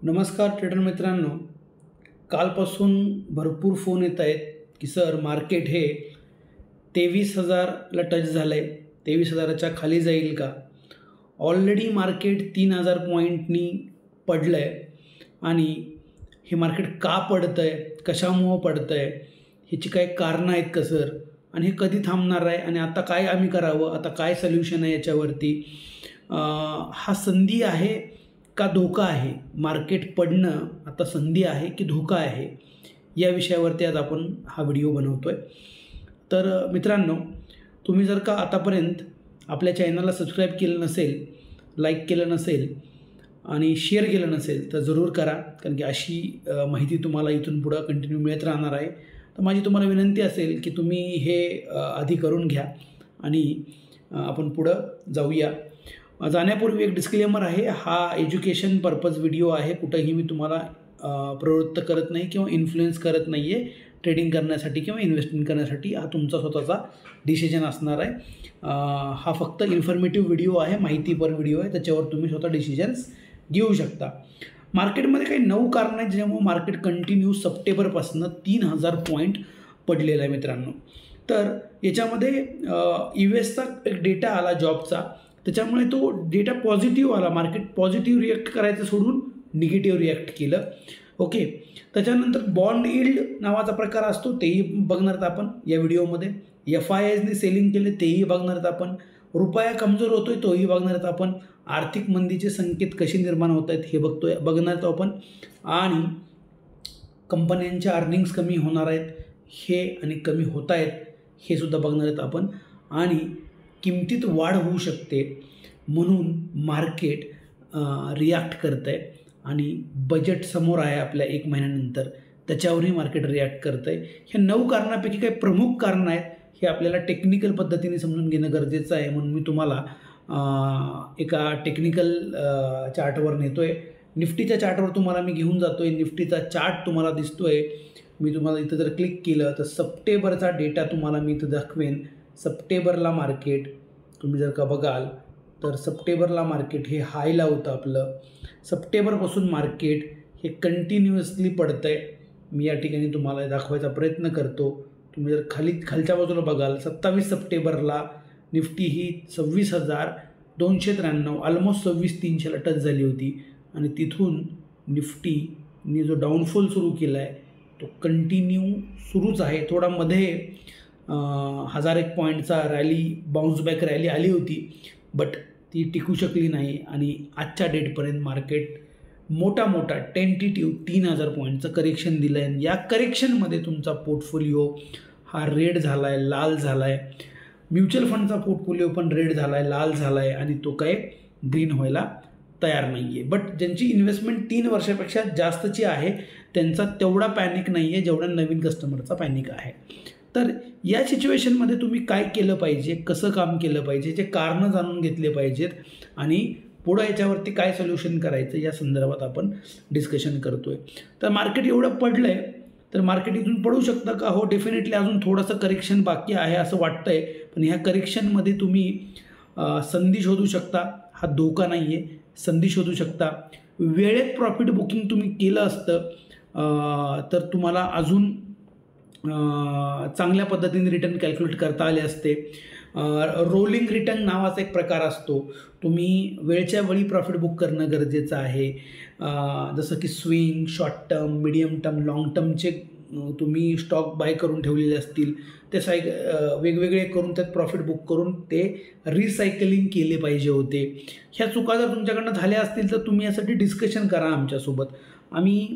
नमस्कार ट्रेडर मित्रांनो, कालपासून भरपूर फोन येत आहेत की सर मार्केट हे 23,000ला टच झालं आहे, 23,000च्या खाली जाईल का? ऑलरेडी मार्केट 3,000 पॉईंटनी पडलं आहे आणि हे मार्केट का पडतं आहे, कशामुळं पडतं आहे, ह्याची काही कारणं आहेत का सर? आणि हे कधी थांबणार आहे आणि आता काय आम्ही करावं, आता काय सोल्युशन आहे याच्यावरती? हा संधी आहे का धोका आहे? मार्केट पडणं आता संधी आहे की धोका आहे? या विषयावरती आज आपण हा व्हिडिओ बनवतो आहे. तर मित्रांनो, तुम्ही जर का आतापर्यंत आपल्या चॅनलला सबस्क्राईब केलं नसेल, लाईक केलं नसेल आणि शेअर केलं नसेल तर जरूर करा, कारण की अशी माहिती तुम्हाला इथून पुढं कंटिन्यू मिळत राहणार आहे. तर माझी तुम्हाला विनंती असेल की तुम्ही हे आधी करून घ्या आणि आपण पुढं जाऊया. जाण्यापूर्वी एक डिस्क्लेमर आहे, हा एज्युकेशन पर्पज व्हिडिओ आहे. कुठंही मी तुम्हाला प्रवृत्त करत नाही किंवा इन्फ्लुएन्स करत नाही आहे ट्रेडिंग करण्यासाठी किंवा इन्व्हेस्टमेंट करण्यासाठी. हा तुमचा स्वतःचा डिसिजन असणार आहे. हा फक्त इन्फॉर्मेटिव्ह व्हिडिओ आहे, माहितीपर व्हिडिओ आहे, त्याच्यावर तुम्ही स्वतः डिसिजन्स घेऊ शकता. मार्केटमध्ये काही 9 कारणं आहेत ज्यामुळे मार्केट कंटिन्यू सप्टेंबरपासून 3,000 पॉईंट पडलेला आहे मित्रांनो. तर याच्यामध्ये US एक डेटा आला जॉबचा, त्याच्यामुळे तो डेटा पॉझिटिव्ह आला. मार्केट पॉझिटिव्ह रिॲक्ट करायचं सोडून निगेटिव्ह रिॲक्ट केलं. ओके, त्याच्यानंतर बॉन्ड यील्ड नावाचा प्रकार असतो, तेही बघणार आहोत आपण या व्हिडिओमध्ये. FIIsने सेलिंग केले तेही बघणार आहोत आपण. रुपया कमजोर होतोय तोही बघणार आहोत आपण. आर्थिक मंदीचे संकेत कसे निर्माण होत आहेत हे बघणार आहोत आपण. आणि कंपन्यांच्या अर्निंग्स कमी होणार आहेत हे आणि कमी होत आहेत हे सुद्धा बघणार आहेत आपण. आणि किमतीत वाढ होऊ शकते म्हणून मार्केट रिॲक्ट करतं आहे आणि बजेट समोर आहे आपल्या 1 महिन्यानंतर, त्याच्यावरही मार्केट रिॲक्ट करतं आहे. ह्या 9 कारणापैकी काही प्रमुख कारणं आहेत, हे आपल्याला टेक्निकल पद्धतीने समजून घेणं गरजेचं आहे. म्हणून मी तुम्हाला एका टेक्निकल चार्टवर नेतो आहे. निफ्टीच्या चार्टवर तुम्हाला मी घेऊन जातो आहे. निफ्टीचा चार्ट तुम्हाला दिसतो आहे. मी तुम्हाला इथं जर क्लिक केलं तर सप्टेंबरचा डेटा तुम्हाला मी इथं दाखवेन. सप्टेंबरला मार्केट तुम्ही जर का बघाल तर सप्टेंबरला मार्केट हे हायला होतं आपलं. सप्टेंबरपासून मार्केट हे कंटिन्युअसली पडतं आहे. मी या ठिकाणी तुम्हाला दाखवायचा प्रयत्न करतो. तुम्ही जर खालच्या बाजूला बघाल 27 सप्टेंबरला निफ्टी ही 26,293 ऑलमोस्ट 26,300ला टच झाली होती आणि तिथून निफ्टीने जो डाऊनफॉल सुरू केला आहे तो कंटिन्यू सुरूच आहे. थोडा मध्ये 1,001 पॉईंटचा रॅली, बाउन्स बॅक रॅली आली होती, बट ती टिकू शकली नाही आणि आजच्या डेटपर्यंत मार्केट मोठा टेंटेटिव्ह 3,000 पॉईंटचं करेक्शन दिलं आहे. या करेक्शनमध्ये तुमचा पोर्टफोलिओ हा रेड झाला आहे, लाल झाला आहे. म्युच्युअल फंडचा पोर्टफोलिओ पण रेड झाला आहे, लाल झाला आहे आणि तो काय ग्रीन व्हायला तयार नाही आहे. बट ज्यांची इन्व्हेस्टमेंट 3 वर्षापेक्षा जास्तची आहे त्यांचा तेवढा पॅनिक नाही आहे जेवढा नवीन कस्टमरचा पॅनिक आहे. तर या सिच्युएशनमध्ये तुम्ही काय केलं पाहिजे, कसं काम केलं पाहिजे, जे कारणं जाणून घेतले पाहिजेत आणि पुढं याच्यावरती काय सोल्युशन करायचं या संदर्भात आपण डिस्कशन करतो आहे. तर मार्केट एवढं पडलं आहे तर मार्केट इथून पडू शकतं का? हो, डेफिनेटली अजून थोडंसं करेक्शन बाकी आहे असं वाटतं आहे. पण ह्या करेक्शनमध्ये तुम्ही संधी शोधू शकता. हा धोका नाही आहे, संधी शोधू शकता. वेळेत प्रॉफिट बुकिंग तुम्ही केलं असतं तर तुम्हाला अजून चांगल्या पद्धतीने रिटर्न कॅल्क्युलेट करता आले असते. रोलिंग रिटर्न नावाचा एक प्रकार असतो. तुम्ही वेळच्या वेळी प्रॉफिट बुक करणं गरजेचं आहे. जसं की swing, short term, medium term, long टर्मचे तुम्ही स्टॉक बाय करून ठेवलेले असतील ते वेगवेगळे करून त्यात प्रॉफिट बुक करून ते रिसायकलिंग केले पाहिजे होते. ह्या चुका जर तुमच्याकडनं झाल्या असतील तर तुम्ही यासाठी डिस्कशन करा आमच्यासोबत. आम्ही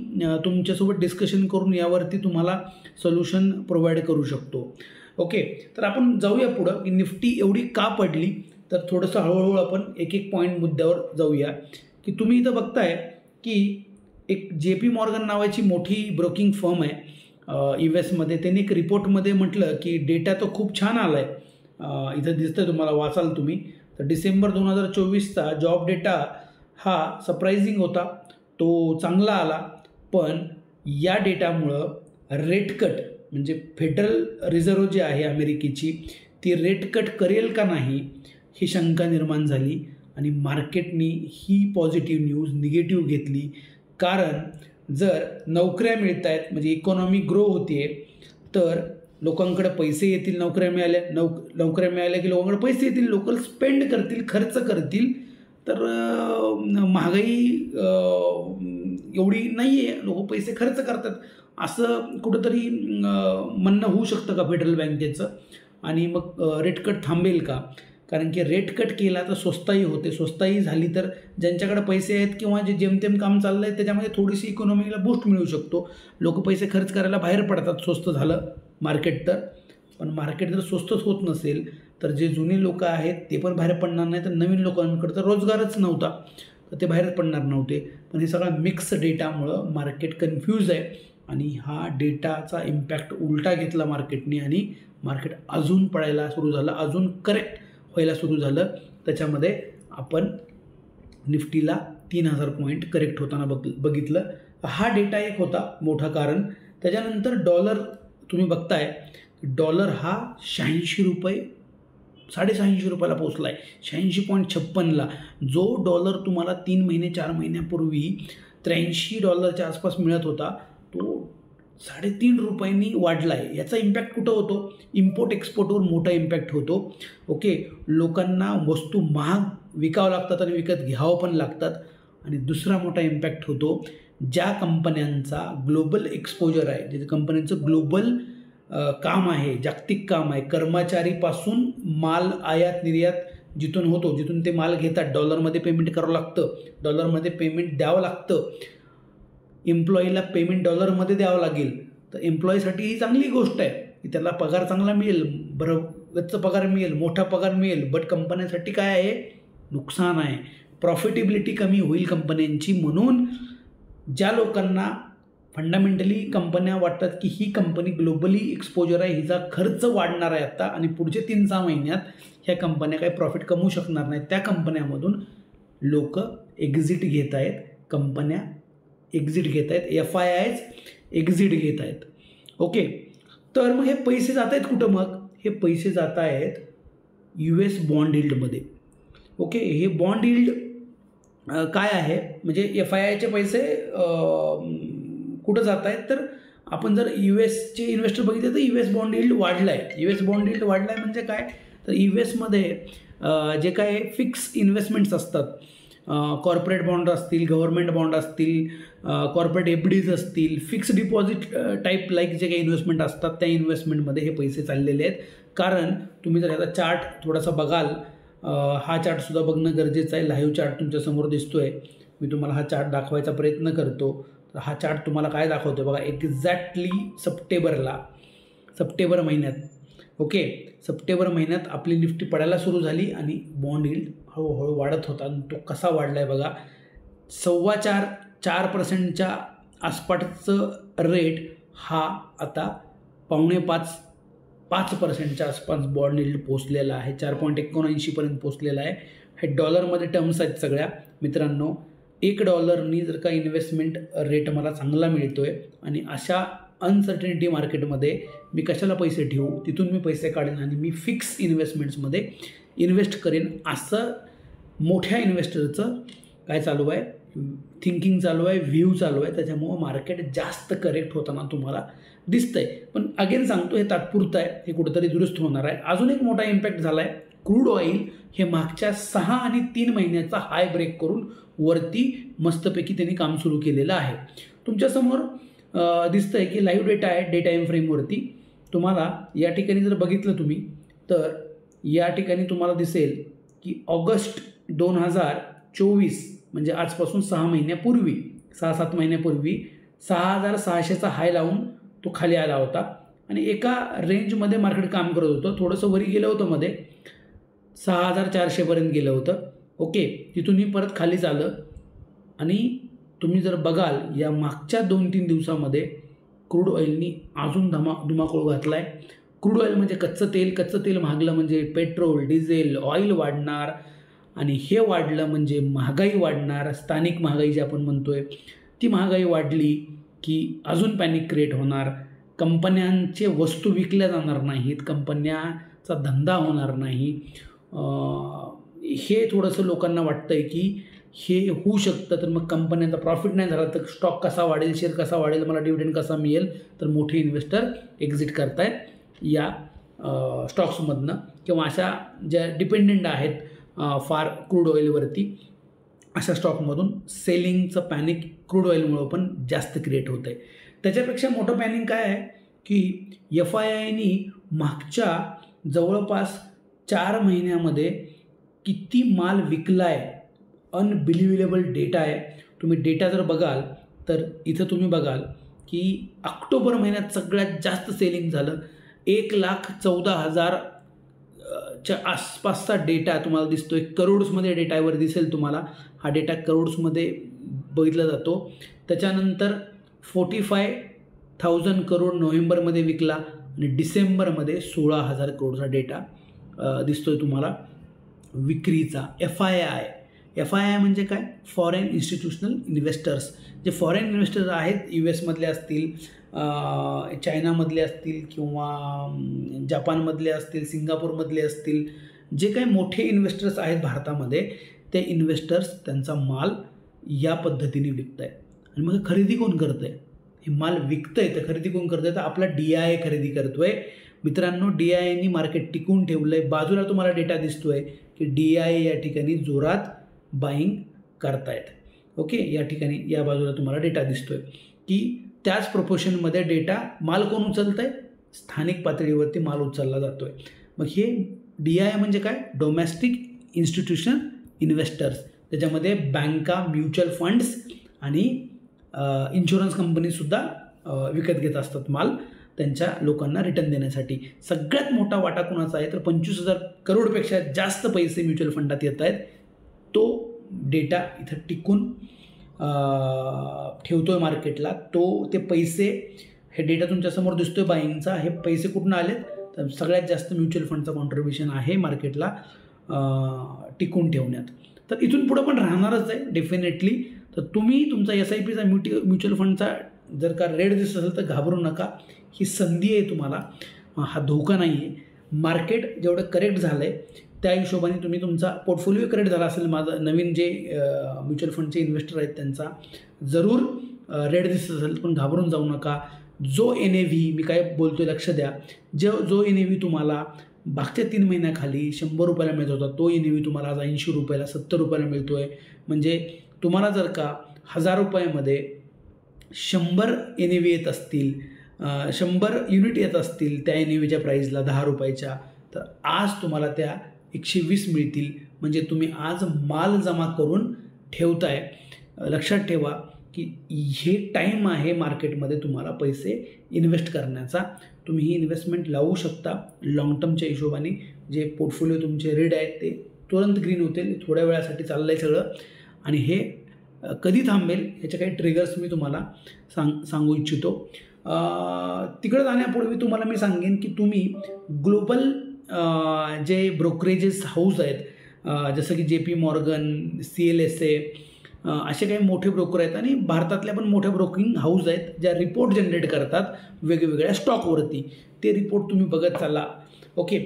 तुमच्यासोबत डिस्कशन करून यावरती तुम्हाला सोल्युशन प्रोव्हाइड करू शकतो. ओके, तर आपण जाऊया पुढं की निफ्टी एवढी का पडली. तर थोडंसं हळूहळू आपण एक पॉईंट मुद्द्यावर जाऊया. की तुम्ही इथं बघताय की एक JP मॉर्गन नावाची मोठी ब्रोकिंग फर्म आहे US मध्ये. त्यांनी एक रिपोर्टमध्ये म्हटलं की डेटा तो खूप छान आला आहे. इथं दिसतंय तुम्हाला, वाचाल तुम्ही. तर डिसेंबर 2024चा जॉब डेटा हा सरप्रायझिंग होता, तो चांगला आला. पण या डेटामुळं रेट कट म्हणजे फेडरल रिझर्व्ह जी आहे अमेरिकेची ती रेट कट करेल का नाही ही शंका निर्माण झाली आणि मार्केटनी ही पॉझिटिव्ह न्यूज निगेटिव्ह घेतली. कारण जर नोकऱ्या मिळत आहेत म्हणजे इकॉनॉमी ग्रो होते तर लोकांकडे पैसे येतील, नोकऱ्या मिळाल्या की लोकांकडे पैसे येतील, लोक स्पेंड करतील, खर्च करतील, तर महागाई एवढी नाही आहे, लोक पैसे खर्च करतात असं कुठंतरी म्हणणं होऊ शकतं का फेडरल बँकेचं. आणि मग रेट कट थांबेल का? कारण की रेट कट केला तर स्वस्ताही होते, स्वस्ताही झाली तर ज्यांच्याकडे पैसे आहेत किंवा जे जेमतेम काम चाललं आहे त्याच्यामध्ये थोडीशी इकॉनॉमीला बूस्ट मिळू शकतो, लोक पैसे खर्च करायला बाहेर पडतात स्वस्त झालं मार्केट तर. पण मार्केट जर स्वस्तच होत नसेल तर जे जुने लोक आहेत ते पण बाहेर पडणार नाही, तर नवीन लोकांकडे तर रोजगारच नव्हता तर ते बाहेर पडणार नव्हते. पण हे सगळा मिक्स डेटामुळं मार्केट कन्फ्यूज आहे आणि हा डेटाचा इम्पॅक्ट उलटा घेतला मार्केटने आणि मार्केट अजून पडायला सुरू झालं, अजून करेक्ट व्हायला सुरू झालं. त्याच्यामध्ये आपण निफ्टीला 3000 पॉईंट करेक्ट होताना बघितलं. हा डेटा एक होता मोठा कारण. त्याच्यानंतर डॉलर तुम्ही बघताय, डॉलर हा 86 रुपये 86.5 रुपयाला पोचला आहे, 86.56ला. जो डॉलर तुम्हाला 3 महिने 4 महिन्यापूर्वी $83 आसपास मिळत होता तो 3.5 रुपयांनी वाढला आहे. याचा इम्पॅक्ट कुठं होतो? इम्पोर्ट एक्सपोर्टवर मोठा इम्पॅक्ट होतो. ओके, लोकांना वस्तू महाग विकावं लागतात आणि विकत घ्यावं पण लागतात. आणि दुसरा मोठा इम्पॅक्ट होतो ज्या कंपन्यांचा ग्लोबल एक्सपोजर आहे, ज्या कंपन्यांचं ग्लोबल काम आहे, जागतिक काम आहे, कर्मचारीपासून माल आयात निर्यात जिथून होतो, जिथून ते माल घेतात, डॉलरमध्ये पेमेंट करावं लागतं, डॉलरमध्ये पेमेंट द्यावं लागतं, एम्प्लॉईला पेमेंट डॉलरमध्ये द्यावं लागेल. तर एम्प्लॉईसाठी ही चांगली गोष्ट आहे की त्याला पगार चांगला मिळेल, बरोबरचा पगार मिळेल, मोठा पगार मिळेल. बट कंपन्यांसाठी काय आहे? नुकसान आहे, प्रॉफिटेबिलिटी कमी होईल कंपन्यांची. म्हणून ज्या लोकांना फंडामेंटली कंपन्या वाटतात की ही कंपनी ग्लोबली एक्सपोजर आहे, हिचा खर्च वाढणार आहे आता आणि पुढचे 3-6 महिन्यात ह्या कंपन्या काही प्रॉफिट कमवू शकणार नाहीत, त्या कंपन्यामधून लोक एक्झिट घेत आहेत, कंपन्या एक्झिट घेत आहेत, FIIs एक्झिट घेत आहेत. ओके, तर मग हे पैसे जात आहेत कुठं? मग हे पैसे जात आहेत US बॉन्ड यील्डमध्ये. ओके, हे बॉन्ड यील्ड काय आहे म्हणजे FIIचे पैसे कुठं जात आहेत? तर आपण जर USचे इन्व्हेस्टर बघितले तर US बॉन्ड यील्ड वाढला आहे. US बॉन्ड यील्ड वाढला आहे म्हणजे काय? तर USमध्ये जे काय फिक्स इन्व्हेस्टमेंट्स असतात, कॉर्पोरेट बॉन्ड असतील, गव्हर्नमेंट बॉन्ड असतील, कॉर्पोरेट FDs असतील, फिक्स डिपॉझिट टाईप लाईक जे काही इन्व्हेस्टमेंट असतात त्या इन्व्हेस्टमेंटमध्ये हे पैसे चाललेले आहेत. कारण तुम्ही जर याचा चार्ट थोडासा बघाल, हा चार्टसुद्धा बघणं गरजेचं आहे. लाईव्ह चार्ट तुमच्यासमोर दिसतो आहे, मी तुम्हाला हा चार्ट दाखवायचा प्रयत्न करतो. तर हा चार्ट तुम्हाला काय दाखवतो बघा, एक्झॅक्टली सप्टेंबर महिन्यात. ओके, सप्टेंबर महिन्यात आपली निफ्टी पडायला सुरू झाली आणि बॉन्ड यील्ड हळूहळू वाढत होता. आणि तो कसा वाढला आहे बघा, 4.25% आसपासचं रेट हा आता 5.5% आसपास बॉन्ड यील्ड पोचलेला आहे, 4.79पर्यंत पोचलेला आहे. हे डॉलरमध्ये टर्म्स आहेत सगळ्या मित्रांनो. $1 जर का इन्व्हेस्टमेंट रेट मला चांगला मिळतो आहे आणि अशा अनसर्टनिटी मार्केटमध्ये मी कशाला पैसे ठेवू, तिथून मी पैसे काढेन आणि मी फिक्स इन्व्हेस्टमेंट्समध्ये इन्व्हेस्ट करेन, असं मोठ्या इन्व्हेस्टरचं काय चालू आहे, थिंकिंग चालू आहे, व्ह्यू चालू आहे. त्याच्यामुळं मार्केट जास्त करेक्ट होताना तुम्हाला दिसतं आहे. पण अगेन सांगतो, हे तात्पुरतं आहे, हे कुठंतरी दुरुस्त होणार आहे. अजून एक मोठा इम्पॅक्ट झाला आहे, क्रूड ऑइल हे मागच्या 6 आणि 3 महिन्याचा हाय ब्रेक करून वरती मस्तपैकी त्यांनी काम सुरू केलेलं आहे. तुमच्यासमोर दिसतं आहे की लाईव्ह डेटा आहे, डे टाईम फ्रेमवरती. तुम्हाला या ठिकाणी जर बघितलं तुम्ही तर या ठिकाणी तुम्हाला दिसेल की ऑगस्ट 2024 म्हणजे आजपासून 6 महिन्यापूर्वी 6-7 महिन्यापूर्वी 6,600चा हाय लावून तो खाली आला होता आणि एका रेंजमध्ये मार्केट काम करत होतं. थोडंसं वरी गेलं होतं, मध्ये 6,400पर्यंत गेलं होतं. ओके, तिथूनही परत खालीच आलं. आणि तुम्ही जर बघाल या मागच्या 2-3 दिवसामध्ये क्रूड ऑइलनी अजून धुमाकूळ घातला आहे. क्रूड ऑइल म्हणजे कच्चं तेल महागलं म्हणजे पेट्रोल, डिझेल, ऑइल वाढणार आणि हे वाढलं म्हणजे महागाई वाढणार. स्थानिक महागाई जी आपण म्हणतोय ती महागाई वाढली की अजून पॅनिक क्रिएट होणार, कंपन्यांचे वस्तू विकल्या जाणार नाहीत, कंपन्याचा धंदा होणार नाही. हे थोडंसं लोकांना वाटतं आहे की हे होऊ शकतं. तर मग कंपन्यांचा प्रॉफिट नाही झाला तर स्टॉक कसा वाढेल, शेअर कसा वाढेल, मला डिव्हिडंड कसा मिळेल, तर मोठे इन्व्हेस्टर एक्झिट करतायत या स्टॉक्समधनं किंवा अशा ज्या डिपेंडेंट आहेत फार क्रूड ऑइलवरती, अशा स्टॉकमधून सेलिंगचं पॅनिक क्रूड ऑइलमुळं पण जास्त क्रिएट होतं आहे. त्याच्यापेक्षा मोठं पॅनिक काय आहे की FIIनी मागच्या जवळपास 4 महिन्यामध्ये किती माल विकला आहे, अनबिलिव्हेबल डेटा आहे. तुम्ही डेटा जर बघाल तर इथं तुम्ही बघाल की ऑक्टोबर महिन्यात सगळ्यात जास्त सेलिंग झालं. 1,14,000 च्या आसपासचा डेटा तुम्हाला दिसतोय. करोड्समध्ये डेटावर दिसेल तुम्हाला. हा डेटा करोड्समध्ये बघितला जातो. त्याच्यानंतर 45,000 करोड नोव्हेंबरमध्ये विकला आणि डिसेंबरमध्ये 16,000 करोडचा डेटा दिसतोय तुम्हाला विक्रीचा. FII म्हणजे काय? Foreign institutional investors. जे फॉरेन इन्व्हेस्टर्स आहेत, US मधले असतील, चायनामधले असतील किंवा जपानमधले असतील, सिंगापूरमधले असतील, जे काही मोठे इन्व्हेस्टर्स आहेत भारतामध्ये, ते इन्व्हेस्टर्स त्यांचा माल या पद्धतीने विकत आहेत. आणि मग खरेदी कोण करतं आहे? हे माल विकतं आहे तर खरेदी कोण करतं आहे? तर आपला DII खरेदी करतो आहे. मित्रांनो, DIIनी मार्केट टिकवून ठेवलं आहे. बाजूला तुम्हाला डेटा दिसतो आहे की DII या ठिकाणी जोरात बाईंग करतायत. ओके, या ठिकाणी या बाजूला तुम्हाला डेटा दिसतो आहे की त्याच प्रोपोर्शनमध्ये डेटा माल कोण उचलतं आहे? स्थानिक पातळीवरती माल उचलला जातो आहे. मग हे DII म्हणजे काय? Domestic institutional investors. त्याच्यामध्ये बँका, म्युच्युअल फंड्स आणि इन्शुरन्स कंपनीसुद्धा विकत घेत असतात माल त्यांच्या लोकांना रिटर्न देण्यासाठी. सगळ्यात मोठा वाटा कोणाचा आहे? तर 25,000 करोडपेक्षा जास्त पैसे म्युच्युअल फंडात येत आहेत. तो डेटा इथं टिकून ठेवतो आहे मार्केटला. ते पैसे, हे डेटा तुमच्यासमोर दिसतो आहे बाईंगचा, हे पैसे कुठून आलेत? तर सगळ्यात जास्त म्युच्युअल फंडचा कॉन्ट्रीब्युशन आहे मार्केटला टिकून ठेवण्यात. तर इथून पुढं पण राहणारच आहे डेफिनेटली. तर तुम्ही तुमचा SIPचा म्युच्युअल फंडचा जर का रेट दिसत असेल तर घाबरू नका. ही संधी आहे तुम्हाला, हा धोका नाही आहे. मार्केट जेवढं करेक्ट झालं आहे त्या हिशोबाने तुम्ही तुमचा पोर्टफोलिओ करेक्ट झाला असेल. माझं नवीन जे म्युच्युअल फंडचे इन्व्हेस्टर आहेत त्यांचा जरूर रेट दिसत असेल पण घाबरून जाऊ नका. जो NAV, मी काय बोलतोय लक्ष द्या, जो NAV तुम्हाला मागच्या 3 महिन्याखाली 100 रुपयाला मिळत होता, तो NAV तुम्हाला आज 80 रुपयाला, 70 रुपयाला मिळतो आहे. म्हणजे तुम्हाला जर का 1000 रुपयामध्ये 100 NAV येत असतील, 100 युनिट येत असतील त्या NAVच्या प्राईजला 10 रुपयाच्या, तर आज तुम्हाला त्या 120 मिळतील. म्हणजे तुम्ही आज माल जमा करून ठेवताय. लक्षात ठेवा की हे टाईम आहे मार्केटमध्ये तुम्हाला पैसे इन्व्हेस्ट करण्याचा. तुम्ही ही इन्व्हेस्टमेंट लावू शकता लाँग टर्मच्या हिशोबाने. जे पोर्टफोलिओ तुमचे रेड आहेत ते तुरंत ग्रीन होतील. थोड्या वेळासाठी चाललं आहे सगळं आणि हे कधी थांबेल ह्याचे काही ट्रिगर्स मी तुम्हाला सांगू इच्छितो. तिकडे जाण्यापूर्वी तुम्हाला मी सांगेन की तुम्ही ग्लोबल जे ब्रोकरेजेस हाऊस आहेत जसं की JP मॉर्गन, CLSA, असे काही मोठे ब्रोकर आहेत आणि भारतातल्या पण मोठ्या ब्रोकिंग हाऊस आहेत ज्या रिपोर्ट जनरेट करतात वेगवेगळ्या स्टॉकवरती. ते रिपोर्ट तुम्ही बघत चालला. ओके,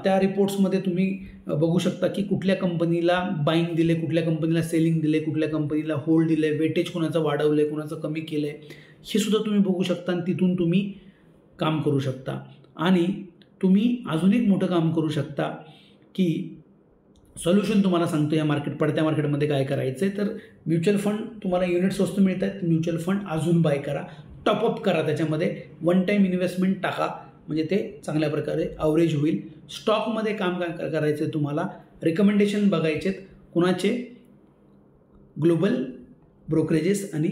त्या रिपोर्ट्समध्ये तुम्ही बघू शकता की कुठल्या कंपनीला बाईंग दिले, कुठल्या कंपनीला सेलिंग दिले, कुठल्या कंपनीला होल्ड दिले, वेटेज कोणाचं वाढवलं आहे, कोणाचं कमी केलं आहे, हे सुद्धा तुम्ही बघू शकता आणि तिथून तुम्ही काम करू शकता. आणि तुम्ही अजून एक मोठं काम करू शकता की सोल्युशन तुम्हाला सांगतो या पडत्या मार्केटमध्ये काय करायचं आहे. तर म्युच्युअल फंड तुम्हाला युनिट स्वस्त मिळत आहेत. म्युच्युअल फंड अजून बाय करा, टॉपअप करा, त्याच्यामध्ये वन टाईम इन्व्हेस्टमेंट टाका, म्हणजे ते चांगल्या प्रकारे अवरेज होईल. स्टॉकमध्ये काम करायचं आहे तुम्हाला. रिकमेंडेशन बघायचे आहेत कुणाचे? ग्लोबल ब्रोकरेजेस आणि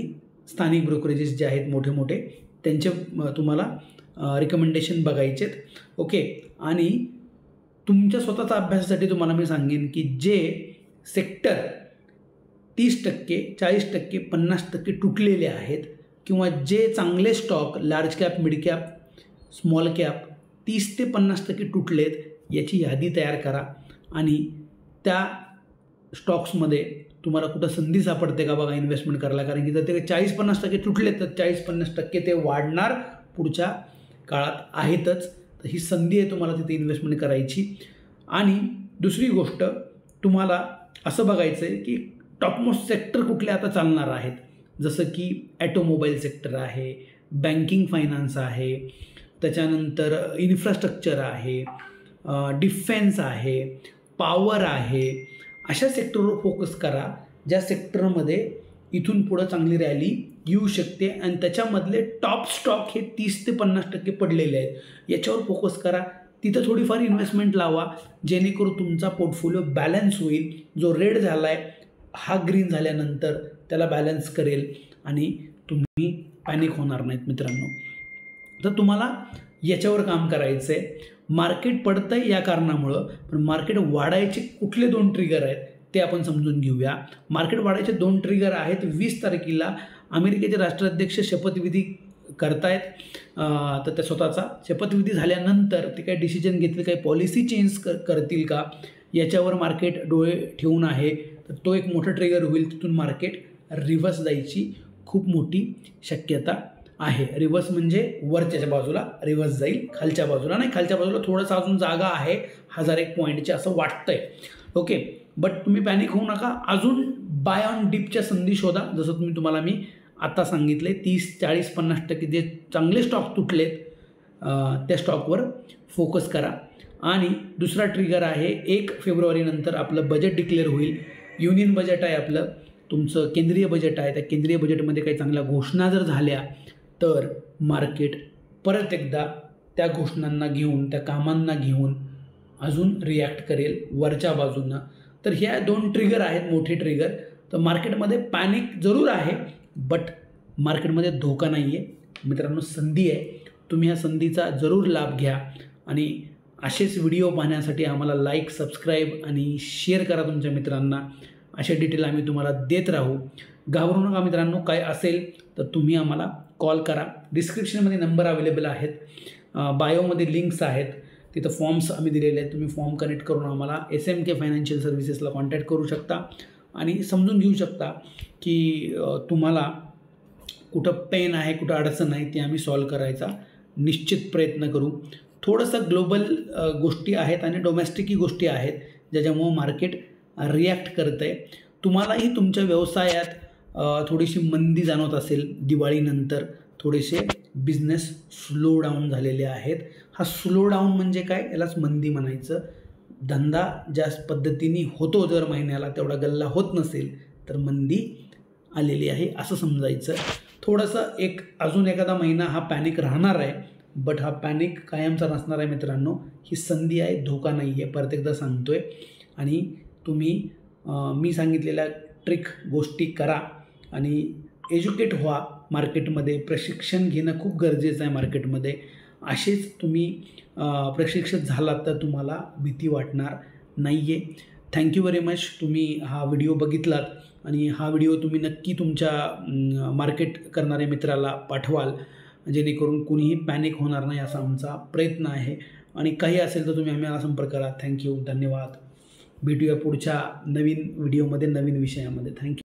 स्थानिक ब्रोकरेजेस जे आहेत मोठे मोठे त्यांचे तुम्हाला रिकमेंडेशन बघायचे आहेत. ओके, आणि तुमच्या स्वतःचा अभ्यासासाठी तुम्हाला मी सांगेन की जे सेक्टर 30%, 40%, 50% तुटलेले आहेत किंवा जे चांगले stock large cap, mid cap, small cap 30 ते 50% तुटलेत याची यादी तयार करा आणि त्या स्टॉक्समध्ये तुम्हाला कुठं संधी सापडते का बघा इन्व्हेस्टमेंट करायला. कारण की जर ते 40-50% तुटले तर 40-50% ते वाढणार पुढच्या काळात आहेतच. तर ही संधी आहे तुम्हाला तिथे इन्व्हेस्टमेंट करायची. आणि दुसरी गोष्ट तुम्हाला असं बघायचं आहे की टॉपमोस्ट सेक्टर कुठले आता चालणार आहेत, जसं की ॲटोमोबाईल सेक्टर आहे, बँकिंग फायनान्स आहे, त्याच्यानंतर इन्फ्रास्ट्रक्चर आहे, डिफेन्स आहे, पॉवर आहे. अशा सेक्टरवर फोकस करा ज्या सेक्टरमध्ये इथून पुढं चांगली रॅली येऊ शकते आणि त्याच्यामधले टॉप स्टॉक हे 30 ते 50% पडलेले आहेत. याच्यावर फोकस करा, तिथं थोडीफार इन्व्हेस्टमेंट लावा, जेणेकरून तुमचा पोर्टफोलिओ बॅलन्स होईल. जो रेड झाला आहे हा ग्रीन झाल्यानंतर त्याला बॅलन्स करेल आणि तुम्ही पॅनिक होणार नाहीत मित्रांनो. तर तुम्हाला याच्यावर काम करायचं आहे. मार्केट पडतं आहे या कारणामुळं, पण मार्केट वाढायचे कुठले 2 ट्रिगर आहेत ते आपण समजून घेऊया. मार्केट वाढायचे 2 ट्रिगर आहेत. 20 तारखेला अमेरिकेचे राष्ट्राध्यक्ष शपथविधी करतायत. तर त्या स्वतःचा शपथविधी झाल्यानंतर ते काही डिसिजन घेतील, काही पॉलिसी चेंज करतील का, याच्यावर मार्केट डोळे ठेवून आहे. तर तो एक मोठा ट्रिगर होईल. तिथून मार्केट रिव्हर्स जायची खूप मोठी शक्यता आहे. रिव्हर्स म्हणजे वरच्या बाजूला रिव्हर्स जाईल, खालच्या बाजूला नाही. खालच्या बाजूला थोडंसं अजून जागा आहे 1001 पॉईंटची असं वाटतंय. ओके, बट तुम्ही पॅनिक होऊ नका. अजून बाय ऑन डिपच्या संधी शोधा. जसं तुम्हाला मी आता सांगितले 30, 40, 50% जे चांगले स्टॉक तुटलेत त्या स्टॉकवर फोकस करा. आणि दुसरा ट्रिगर आहे 1 फेब्रुवारीनंतर आपलं बजेट डिक्लेअर होईल. युनियन बजेट आहे आपलं, तुमचं केंद्रीय बजेट आहे. त्या केंद्रीय बजेटमध्ये काही चांगल्या घोषणा जर झाल्या तर मार्केट परत एकदा त्या घोषणांना घेऊन, त्या कामांना घेऊन अजून रिॲक्ट करेल वरच्या बाजूनं. तर ह्या 2 ट्रिगर आहेत मोठे ट्रिगर. तर मार्केटमध्ये पॅनिक जरूर आहे, बट मार्केटमध्ये धोका नाही आहे मित्रांनो, संधी आहे. तुम्ही ह्या संधीचा जरूर लाभ घ्या आणि असेच व्हिडिओ पाहण्यासाठी आम्हाला लाईक, सबस्क्राईब आणि शेअर करा तुमच्या मित्रांना. असे डिटेल आम्ही तुम्हाला देत राहू. घाबरू नका मित्रांनो. काय असेल तर तुम्ही आम्हाला कॉल करा. डिस्क्रिप्शनमध्ये नंबर अवेलेबल आहेत, बायोमध्ये लिंक्स आहेत, तिथं फॉर्म्स आम्ही दिलेले आहेत. तुम्ही फॉर्म कनेक्ट करून आम्हाला SMK फायनान्शियल सर्व्हिसेसला कॉन्टॅक्ट करू शकता आणि समजून घेऊ शकता की तुम्हाला कुठं पेन आहे, कुठं अडचण आहे, ती आम्ही सॉल्व करायचा निश्चित प्रयत्न करू. थोडंसं ग्लोबल गोष्टी आहेत आणि डोमेस्टिकही गोष्टी आहेत ज्याच्यामुळं मार्केट रिॲक्ट करतं आहे. तुम्हालाही तुमच्या व्यवसायात थोडीशी मंदी जाणवत असेल, दिवाळीनंतर थोडेसे बिझनेस स्लो डाऊन झालेले आहेत. हा स्लो डाऊन म्हणजे काय, यालाच मंदी म्हणायचं. धंदा ज्या पद्धतीने होतो दर महिन्याला तेवढा गल्ला होत नसेल तर मंदी आलेली आहे असं समजायचं. थोडंसं अजून एखादा महिना हा पॅनिक राहणार आहे, बट हा पॅनिक कायमचा नसणार आहे मित्रांनो. ही संधी आहे, धोका नाही आहे, परत एकदा सांगतो आहे. आणि तुम्ही मी सांगितलेल्या ट्रिक गोष्टी करा आणि एज्युकेट व्हा. मार्केटमध्ये प्रशिक्षण घेणं खूप गरजेचं आहे. मार्केटमध्ये असेच तुम्ही प्रशिक्षित झालात तर तुम्हाला भीती वाटणार नाही आहे. Thank you very much. तुम्ही हा व्हिडिओ बघितलात आणि हा व्हिडिओ तुम्ही नक्की तुमच्या मार्केट करणाऱ्या मित्राला पाठवाल, जेणेकरून कुणीही पॅनिक होणार नाही असा आमचा प्रयत्न आहे. आणि काही असेल तर तुम्ही आम्हाला संपर्क करा. थँक्यू, धन्यवाद. भेटूया पुढच्या नवीन व्हिडिओमध्ये, नवीन विषयामध्ये. थँक्यू.